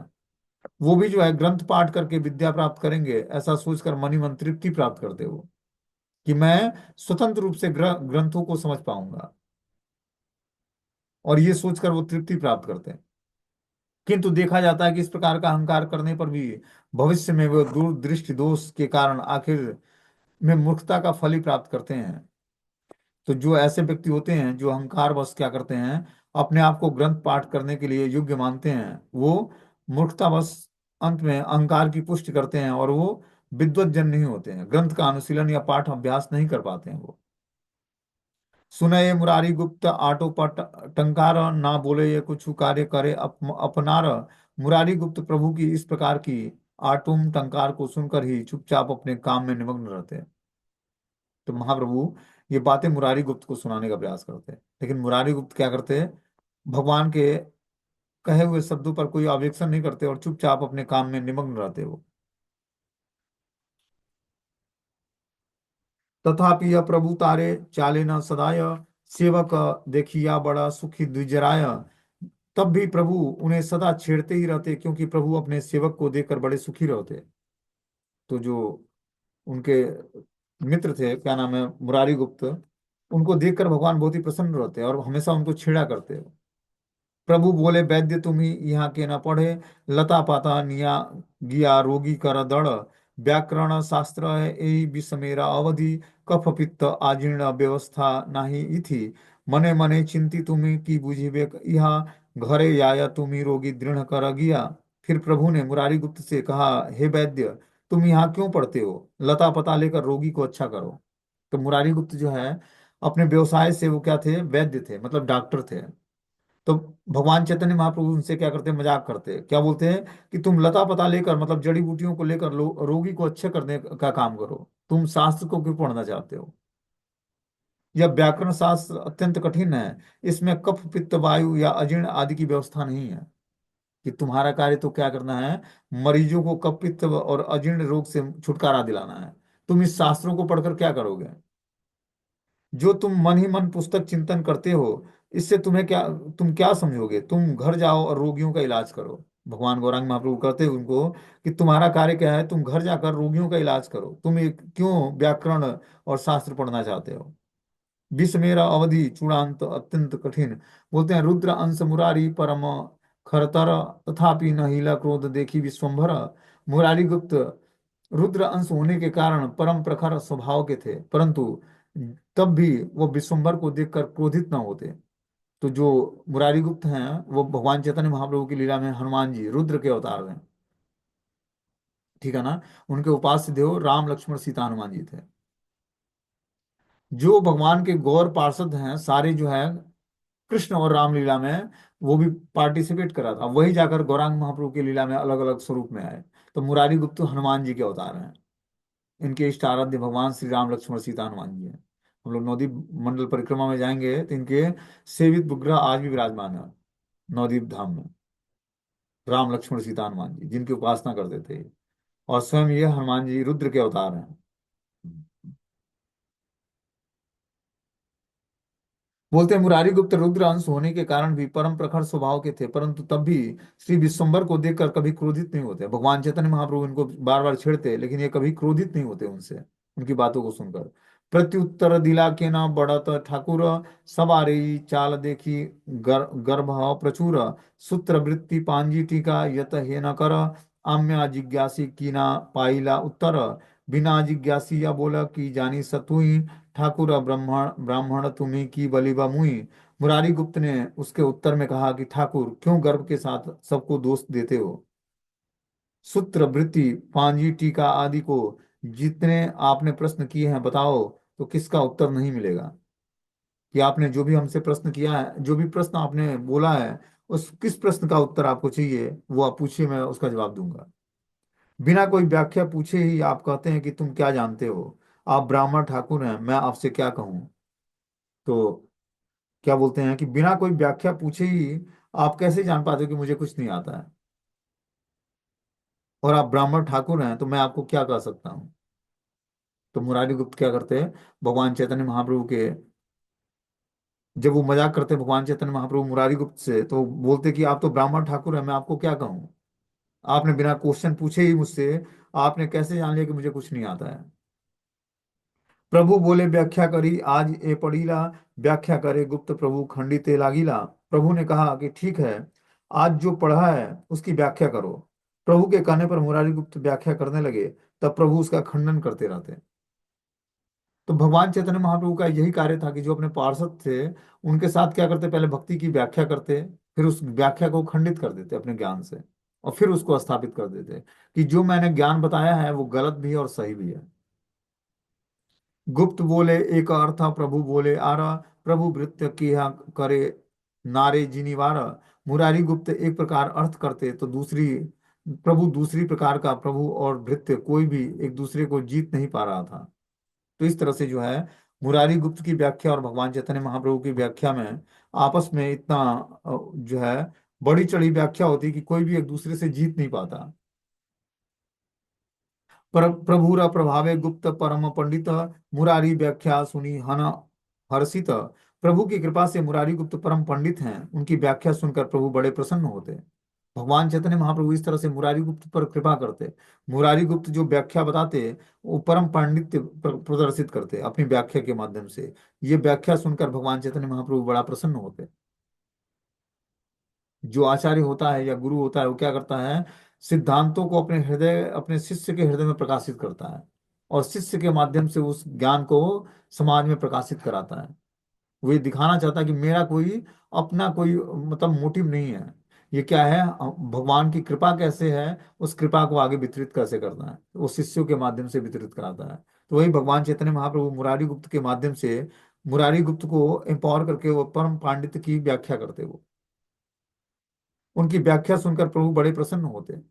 वो भी जो है ग्रंथ पाठ करके विद्या प्राप्त करेंगे, ऐसा सोचकर मन ही मन तृप्ति प्राप्त करते हो कि मैं स्वतंत्र रूप से ग्रंथों को समझ पाऊंगा। और ये सोचकर वो तृप्ति प्राप्त करते हैं। किंतु देखा जाता है कि इस प्रकार का अहंकार करने पर भी भविष्य में वो दूरदृष्टि दोष के कारण आखिर में मूर्खता का फल ही प्राप्त करते हैं। तो जो ऐसे व्यक्ति होते हैं जो अहंकार बस क्या करते हैं, अपने आप को ग्रंथ पाठ करने के लिए योग्य मानते हैं, वो मूर्खता बस अंत में अहंकार की पुष्टि करते हैं और वो विद्वत जन नहीं होते हैं, ग्रंथ का अनुशीलन या पाठ अभ्यास नहीं कर पाते हैं वो। सुनये मुरारी गुप्त आटो पर टंकार, ना बोले ये कुछ कार्य करे अपनार। मुरारी गुप्त प्रभु की इस प्रकार की आटुम टंकार को सुनकर ही चुपचाप अपने काम में निमग्न रहते हैं। तो महाप्रभु ये बातें मुरारी गुप्त को सुनाने का प्रयास करते हैं, लेकिन मुरारी गुप्त क्या करते हैं, भगवान के कहे हुए शब्दों पर कोई ऑब्जेक्शन नहीं करते और चुपचाप अपने काम में निमग्न रहते वो। तथापि यह प्रभु तारे चाले न सदाय, सेवक देखिया बड़ा सुखी द्विजराय। तब भी प्रभु उन्हें सदा छेड़ते ही रहते, क्योंकि प्रभु अपने सेवक को देखकर बड़े सुखी रहते। तो जो उनके मित्र थे, क्या नाम है, मुरारी गुप्त, उनको देखकर भगवान बहुत ही प्रसन्न रहते और हमेशा उनको छेड़ा करते। प्रभु बोले, वैद्य तुम ही यहाँ के न पढ़े, लता पाता निया गिया रोगी कर दड़। व्याकरण शास्त्र है यही विषमेरा अवधि, कफ पित्त आजीर्ण व्यवस्था नाही इथि। मने मने चिंती तुम्ही की बुझिबे यहाँ, घरे आया तुम्ही रोगी दृढ़ कर गिया। फिर प्रभु ने मुरारी गुप्त से कहा, हे वैद्य, तुम यहाँ क्यों पढ़ते हो, लता पता लेकर रोगी को अच्छा करो। तो मुरारी गुप्त जो है, अपने व्यवसाय से वो क्या थे, वैद्य थे, मतलब डॉक्टर थे। तो भगवान चैतन्य महाप्रभु उनसे क्या करते हैं, मजाक करते हैं, क्या बोलते हैं कि तुम लता पता लेकर, मतलब जड़ी बूटियों को लेकर रोगी को अच्छे करने का काम करो, तुम शास्त्र को क्यों पढ़ना चाहते हो। यह व्याकरण शास्त्र अत्यंत कठिन है, इसमें कफ पित्त वायु या अजीर्ण आदि की व्यवस्था नहीं है। कि तुम्हारा कार्य तो क्या करना है, मरीजों को कफ पित्त और अजीर्ण रोग से छुटकारा दिलाना है। तुम इस शास्त्रों को पढ़कर क्या करोगे। जो तुम मन ही मन पुस्तक चिंतन करते हो, इससे तुम्हें क्या, तुम क्या समझोगे। तुम घर जाओ और रोगियों का इलाज करो। भगवान गौरांग महाप्रभु कहते हैं उनको कि तुम्हारा कार्य क्या है, तुम घर जाकर रोगियों का इलाज करो, तुम क्यों व्याकरण और शास्त्र पढ़ना चाहते हो। विष मेरा अवधि चूड़ांत अत्यंत कठिन। बोलते हैं, रुद्र अंश मुरारी परम खरतर, तथापि न हिला क्रोध देखी विश्वम्भर। मुरारी गुप्त रुद्र अंश होने के कारण परम प्रखर स्वभाव के थे, परंतु तब भी वो विश्वम्भर को देखकर क्रोधित न होते। तो जो मुरारी गुप्त हैं, वो भगवान चैतन्य महाप्रभु की लीला में हनुमान जी रुद्र के अवतार हैं। ठीक है ना। उनके उपास्य देव राम लक्ष्मण सीता हनुमान जी थे। जो भगवान के गौर पार्षद हैं सारे जो है, कृष्ण और रामलीला में वो भी पार्टिसिपेट करा था, वही जाकर गौरांग महाप्रभु की लीला में अलग अलग स्वरूप में आए। तो मुरारी गुप्त हनुमान जी के अवतार हैं। इनके इष्ट आराध्य भगवान श्री राम लक्ष्मण सीता हनुमान जी हैं। हम लोग नवदीप मंडल परिक्रमा में जाएंगे तो इनके सेवित विग्रह आज भी विराजमान है नवदीप धाम में। राम लक्ष्मण सीता हनुमान जी जिनकी उपासना करते थे, और स्वयं ये हनुमान जी रुद्र के अवतार हैं। बोलते हैं, मुरारी गुप्त रुद्र अंश होने के कारण भी परम प्रखर स्वभाव के थे, परंतु तब भी श्री विश्वम्भर को देखकर कभी क्रोधित नहीं होते। भगवान चैतन्य महाप्रभु इनको बार बार छेड़ते, लेकिन ये कभी क्रोधित नहीं होते उनसे, उनकी बातों को सुनकर। प्रत्युत्तर दिला के न बढ़त ठाकुर, सवारी चाल देखी गर्भ प्रचुर। सूत्र वृत्ति पांजी टीका यत हे न कर, आम्या जिज्ञासी की ना पाइला उत्तर। बिना जिज्ञासी या बोला कि जानी सतुई, ठाकुर ब्राह्मण ब्राह्मण तुम्हें की बलिबा मुई। मुरारी गुप्त ने उसके उत्तर में कहा कि ठाकुर क्यों गर्व के साथ सबको दोष देते हो। सूत्र वृत्ति पांजी टीका आदि को जितने आपने प्रश्न किए हैं बताओ, तो किसका उत्तर नहीं मिलेगा। कि आपने जो भी हमसे प्रश्न किया है, जो भी प्रश्न आपने बोला है, उस किस प्रश्न का उत्तर आपको चाहिए वो आप पूछिए, मैं उसका जवाब दूंगा। बिना कोई व्याख्या पूछे ही आप कहते हैं कि तुम क्या जानते हो। आप ब्राह्मण ठाकुर हैं, मैं आपसे क्या कहूँ। तो क्या बोलते हैं कि बिना कोई व्याख्या पूछे ही आप कैसे जान पाते हो कि मुझे कुछ नहीं आता है। और आप ब्राह्मण ठाकुर हैं, तो मैं आपको क्या कह सकता हूँ। तो मुरारी गुप्त क्या करते हैं, भगवान चैतन्य महाप्रभु के, जब वो मजाक करते हैं भगवान चैतन्य महाप्रभु मुरारी गुप्त से, तो बोलते कि आप तो ब्राह्मण ठाकुर हैं, मैं आपको क्या कहूँ। आपने बिना क्वेश्चन पूछे ही मुझसे, आपने कैसे जान लिया कि मुझे कुछ नहीं आता है। प्रभु बोले, व्याख्या करी आज ए पढ़ीला, व्याख्या करे गुप्त प्रभु खंडिते लागिला। प्रभु ने कहा कि ठीक है, आज जो पढ़ा है उसकी व्याख्या करो। प्रभु के कहने पर मुरारी गुप्त व्याख्या करने लगे, तब प्रभु उसका खंडन करते रहते। तो भगवान चैतन्य महाप्रभु का यही कार्य था कि जो अपने पार्षद थे उनके साथ क्या करते, पहले भक्ति की व्याख्या करते, फिर उस व्याख्या को खंडित कर देते अपने ज्ञान से, और फिर उसको स्थापित कर देते कि जो मैंने ज्ञान बताया है वो गलत भी है और सही भी है। गुप्त बोले, एक अर्थ प्रभु बोले आरा, प्रभु भृत्य किया करे नारे जिनिवारा। मुरारी गुप्त एक प्रकार अर्थ करते तो दूसरी प्रभु दूसरी प्रकार का, प्रभु और भृत्य कोई भी एक दूसरे को जीत नहीं पा रहा था। तो इस तरह से जो है, मुरारी गुप्त की व्याख्या और भगवान चैतन्य महाप्रभु की व्याख्या में आपस में इतना जो है बड़ी चढ़ी व्याख्या होती कि कोई भी एक दूसरे से जीत नहीं पाता। प्रभुर प्रभावे गुप्त परम पंडित, मुरारी व्याख्या सुनी हन हर्षित। प्रभु की कृपा से मुरारी गुप्त परम पंडित हैं, उनकी व्याख्या सुनकर प्रभु बड़े प्रसन्न होते। भगवान चैतन्य महाप्रभु इस तरह से मुरारी गुप्त पर कृपा करते। मुरारी गुप्त जो व्याख्या बताते, वो परम पांडित्य प्रदर्शित करते अपनी व्याख्या के माध्यम से। ये व्याख्या सुनकर भगवान चैतन्य महाप्रभु बड़ा प्रसन्न होते। जो आचार्य होता है या गुरु होता है, वो क्या करता है, सिद्धांतों को अपने हृदय, अपने शिष्य के हृदय में प्रकाशित करता है, और शिष्य के माध्यम से उस ज्ञान को समाज में प्रकाशित कराता है। वो ये दिखाना चाहता है कि मेरा कोई अपना कोई मतलब मोटिव नहीं है। ये क्या है, भगवान की कृपा कैसे है, उस कृपा को आगे वितरित कैसे करना है, वो शिष्यों के माध्यम से वितरित कराता है। तो वही भगवान चैतन्य महाप्रभु मुरारी गुप्त के माध्यम से, मुरारी गुप्त को एम्पावर करके वो परम पांडित्य की व्याख्या करते। वो उनकी व्याख्या सुनकर प्रभु बड़े प्रसन्न होते।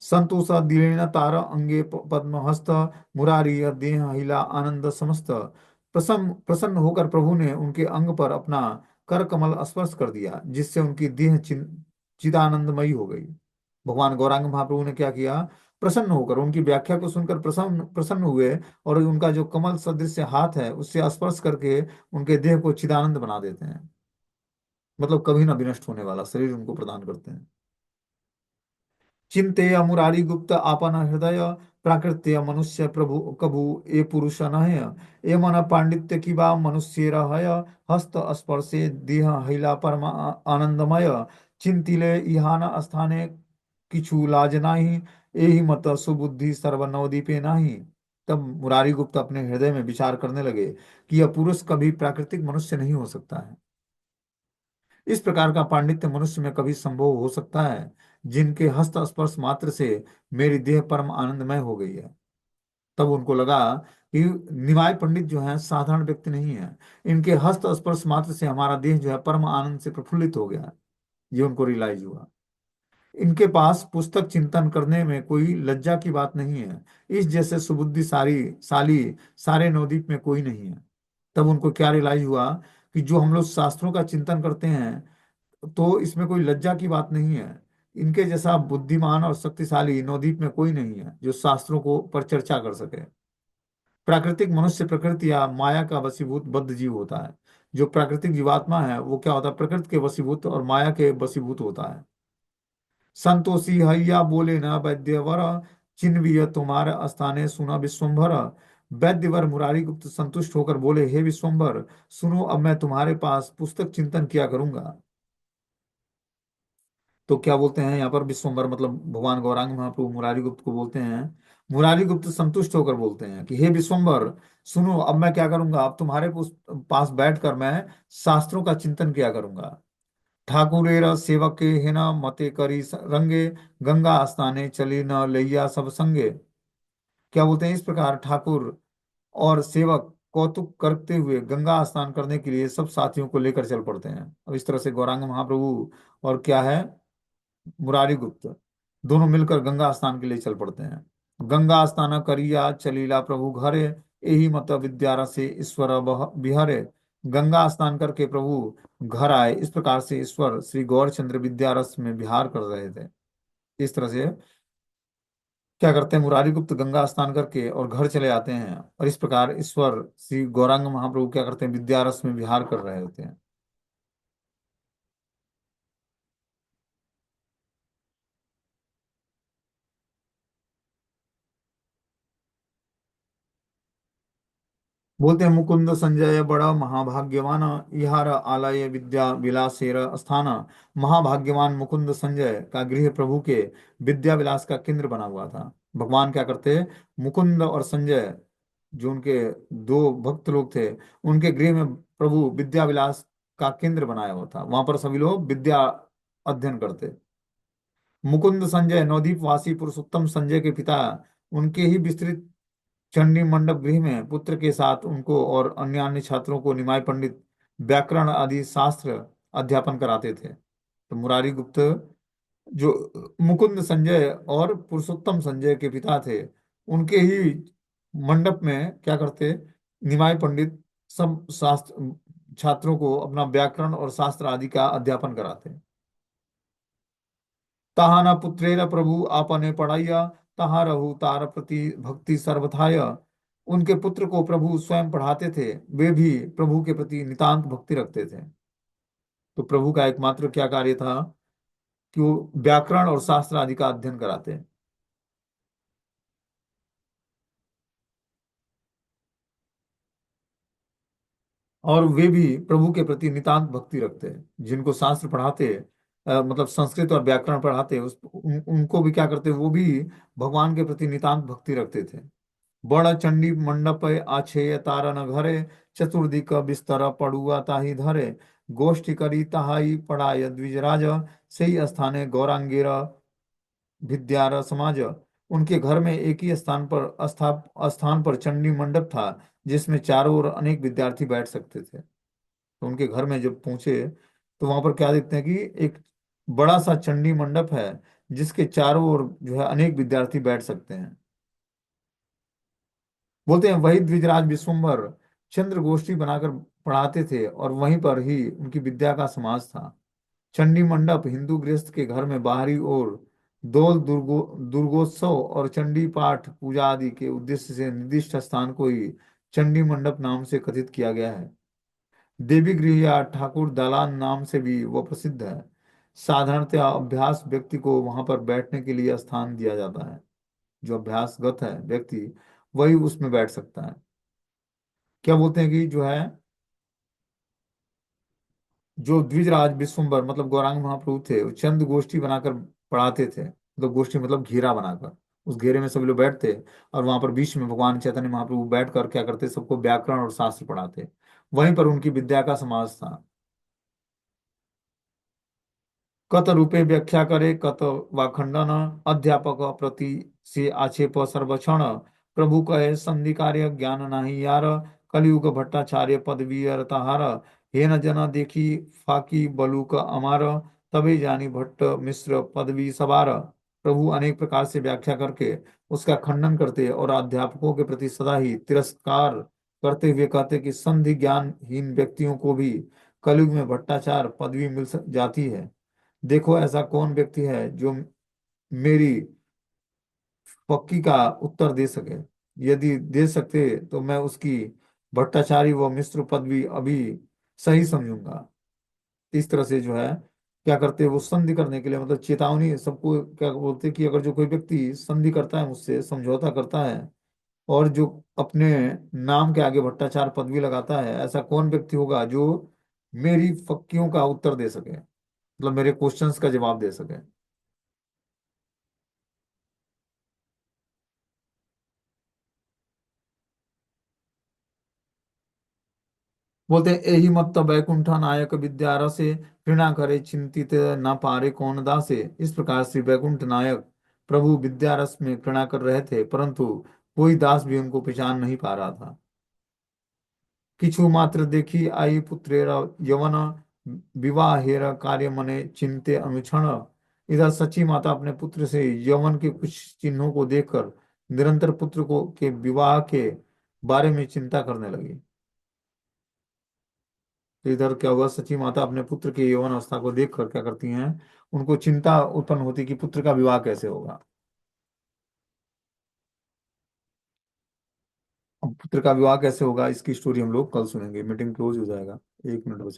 संतोष दीन तार अंगे पद्म हस्त, मुरारी देह हिला आनंद समस्त। प्रसन्न प्रसन्न होकर प्रभु ने उनके अंग पर अपना कर कमल स्पर्श कर दिया, जिससे उनकी देह चिदानंदमयी हो गई। भगवान गौरांग महाप्रभु ने क्या किया, प्रसन्न होकर उनकी व्याख्या को सुनकर प्रसन्न प्रसन्न हुए, और उनका जो कमल सदृश हाथ है उससे स्पर्श करके उनके देह को चिदानंद बना देते हैं। मतलब कभी ना विनष्ट होने वाला शरीर उनको प्रदान करते हैं। चिंतेय मुरारी गुप्त आपन हृदय, प्राकृत्य मनुष्य प्रभु कभु ए पुरुष नय। ए मन पांडित्य की बा मनुष्य रहय, हस्त स्पर्शे देह हैला परम आनंदमय। चिंतिले इहान स्थाने किछु लाज नाही, एहि मत सुबुद्धि सर्व नवदीपे नाही। तब मुरारी गुप्त अपने हृदय में विचार करने लगे कि यह पुरुष कभी प्राकृतिक मनुष्य नहीं हो सकता है। इस प्रकार का पांडित्य मनुष्य में कभी संभव हो सकता है, जिनके हस्त स्पर्श मात्र से मेरी देह परम आनंदमय हो गई है। तब उनको लगा कि निमाय पंडित जो है साधारण व्यक्ति नहीं है, इनके हस्त स्पर्श मात्र से हमारा देह जो है परम आनंद से प्रफुल्लित हो गया। ये उनको रियलाइज हुआ। इनके पास पुस्तक चिंतन करने में कोई लज्जा की बात नहीं है, इस जैसे सुबुद्धि सारी साली सारे नवद्वीप में कोई नहीं है। तब उनको क्या रियलाइज हुआ कि जो हम लोग शास्त्रों का चिंतन करते हैं, तो इसमें कोई लज्जा की बात नहीं है। इनके जैसा बुद्धिमान और शक्तिशाली नवद्वीप में कोई नहीं है जो शास्त्रों को पर चर्चा कर सके। प्राकृतिक मनुष्य प्रकृति या माया का वशीभूत बद्ध जीव होता है। जो प्राकृतिक जीवात्मा है वो क्या होता है, प्रकृति के वशीभूत और माया के वशीभूत होता है। संतोषी हैया बोले न वैद्यवर, चिन्ह तुम्हारे स्थाने सुना विश्वम्भर। वैद्यवर मुरारी गुप्त संतुष्ट होकर बोले, हे विश्वम्भर, सुनो अब मैं तुम्हारे पास पुस्तक चिंतन किया करूंगा। तो क्या बोलते हैं यहाँ पर, विश्वम्भर मतलब भगवान गौरांग महाप्रभु मुरारी गुप्त को बोलते हैं। मुरारी गुप्त संतुष्ट होकर बोलते हैं कि हे विश्वम्भर, सुनो अब मैं क्या करूंगा, अब तुम्हारे पास बैठकर मैं शास्त्रों का चिंतन किया करूंगा। ठाकुरेर सेवक के है न मते करी रंगे, गंगा स्नाने चली न लैया सब संगे। क्या बोलते हैं, इस प्रकार ठाकुर और सेवक कौतुक करते हुए गंगा स्नान करने के लिए सब साथियों को लेकर चल पड़ते हैं। अब इस तरह से गौरांग महाप्रभु और क्या है, मुरारी गुप्त, दोनों मिलकर गंगा स्नान के लिए चल पड़ते हैं। गंगा स्नान करिया चलीला प्रभु घरे, यही मत विद्यारस से ईश्वर बिहरे। गंगा स्नान करके प्रभु घर आए। इस प्रकार से ईश्वर श्री गौरचंद्र विद्यारस में विहार कर रहे थे। इस तरह से क्या करते हैं, मुरारी गुप्त गंगा स्नान करके और घर चले आते हैं, और इस प्रकार ईश्वर श्री गौरांग महाप्रभु क्या करते हैं, विद्यारस में विहार कर रहे होते हैं। बोलते हैं, मुकुंद संजय बड़ा महाभाग्यवान, इहार आलय विद्या विलासेर स्थान। महाभाग्यवान मुकुंद संजय का गृह प्रभु के विद्या विलास का केंद्र बना हुआ था। भगवान क्या करते, मुकुंद और संजय जो उनके दो भक्त लोग थे, उनके गृह में प्रभु विद्या विलास का केंद्र बनाया हुआ था। वहां पर सभी लोग विद्या अध्ययन करते। मुकुंद संजय नवदीप वासी पुरुषोत्तम संजय के पिता, उनके ही विस्तृत चंडी मंडप गृह में पुत्र के साथ उनको और अन्य अन्य छात्रों को निमाय पंडित व्याकरण आदि शास्त्र अध्यापन कराते थे। तो मुरारी गुप्त जो मुकुंद संजय और पुरुषोत्तम संजय के पिता थे, उनके ही मंडप में क्या करते, निमाय पंडित सब शास्त्र छात्रों को अपना व्याकरण और शास्त्र आदि का अध्यापन कराते। ताहाना पुत्रेर प्रभु आपने पढ़ाइया, तहारहु तार प्रति भक्ति सर्वथाय। उनके पुत्र को प्रभु स्वयं पढ़ाते थे, वे भी प्रभु के प्रति नितांत भक्ति रखते थे। तो प्रभु का एकमात्र क्या कार्य था कि वो व्याकरण और शास्त्र आदि का अध्ययन कराते। और वे भी प्रभु के प्रति नितांत भक्ति रखते हैं, जिनको शास्त्र पढ़ाते, मतलब संस्कृत और व्याकरण पढ़ाते, उनको भी क्या करते, वो भी भगवान के प्रति नितांत भक्ति रखते थे। बड़ चंडी मंडप आछे तारन घरे, चतुर्दिक बिस्तर पड़ुआ ताही धरे, गोष्ठी करी ताहाई पढ़ाय द्विजराज, सही स्थाने गौरांगेर विद्यार समाज। उनके घर में एक ही स्थान पर चंडी मंडप था, जिसमें चारों ओर अनेक विद्यार्थी बैठ सकते थे। तो उनके घर में जब पहुंचे तो वहां पर क्या देखते हैं कि एक बड़ा सा चंडी मंडप है, जिसके चारों ओर जो है अनेक विद्यार्थी बैठ सकते हैं। बोलते हैं वही द्विजराज विश्वम्भर चंद्र गोष्ठी बनाकर पढ़ाते थे, और वहीं पर ही उनकी विद्या का समाज था। चंडी मंडप हिंदू गृहस्थ के घर में बाहरी ओर दुर्गोत्सव और चंडी पाठ पूजा आदि के उद्देश्य से निर्दिष्ट स्थान को ही चंडी मंडप नाम से कथित किया गया है। देवी गृह या ठाकुर दालान नाम से भी वह प्रसिद्ध है। साधारणतः अभ्यास व्यक्ति को वहां पर बैठने के लिए स्थान दिया जाता है। जो अभ्यासगत है व्यक्ति, वही उसमें बैठ सकता है। क्या बोलते हैं कि जो है, जो द्विजराज विश्वम्भर मतलब गौरांग महाप्रभु थे, वो चंद गोष्ठी बनाकर पढ़ाते थे। मतलब गोष्ठी मतलब घेरा बनाकर, उस घेरे में सभी लोग बैठते, और वहां पर बीच में भगवान चैतन्य महाप्रभु बैठकर क्या करते, सबको व्याकरण और शास्त्र पढ़ाते। वहीं पर उनकी विद्या का समाज था। कत रूपे व्याख्या करे कत वा खंडन, अध्यापक प्रति से आक्षेप सर्वक्षण। प्रभु कहे संधि कार्य ज्ञान नाही यार, कलयुग भट्टाचार्य पदवी ताहार। हे न जना देखी फाकी बलूक अमार, तबे जानी भट्ट मिश्र पदवी सवार। प्रभु अनेक प्रकार से व्याख्या करके उसका खंडन करते, और अध्यापकों के प्रति सदा ही तिरस्कार करते हुए कहते कि संधि ज्ञानहीन व्यक्तियों को भी कलयुग में भट्टाचार्य पदवी जाती है। देखो ऐसा कौन व्यक्ति है जो मेरी पक्की का उत्तर दे सके। यदि दे सकते तो मैं उसकी भट्टाचार्य व मिश्र पदवी अभी सही समझूंगा। इस तरह से जो है क्या करते हैं, वो संधि करने के लिए मतलब चेतावनी सबको क्या बोलते हैं कि अगर जो कोई व्यक्ति संधि करता है, मुझसे समझौता करता है, और जो अपने नाम के आगे भट्टाचार्य पदवी लगाता है, ऐसा कौन व्यक्ति होगा जो मेरी फक्कियों का उत्तर दे सके, मतलब मेरे क्वेश्चंस का जवाब दे सके। बोलते हैं यही मत बैकुंठ नायक विद्या रसे, घृणा करे चिंतित न पारे कौन दासे। इस प्रकार से बैकुंठ नायक प्रभु विद्यारस में घृणा कर रहे थे, परंतु कोई दास भी उनको पहचान नहीं पा रहा था। किछु मात्र देखी आई पुत्रेर यवन, विवाहेर कार्य मने चिंते अनुक्षण। इधर सची माता अपने पुत्र से यवन के कुछ चिन्हों को देखकर निरंतर पुत्र को के विवाह के बारे में चिंता करने लगी। तो इधर क्या हुआ, सची माता अपने पुत्र की यौवन अवस्था को देखकर क्या करती हैं, उनको चिंता उत्पन्न होती कि पुत्र का विवाह कैसे होगा। अब पुत्र का विवाह कैसे होगा, इसकी स्टोरी हम लोग कल सुनेंगे। मीटिंग क्लोज हो जाएगा, 1 मिनट बचा।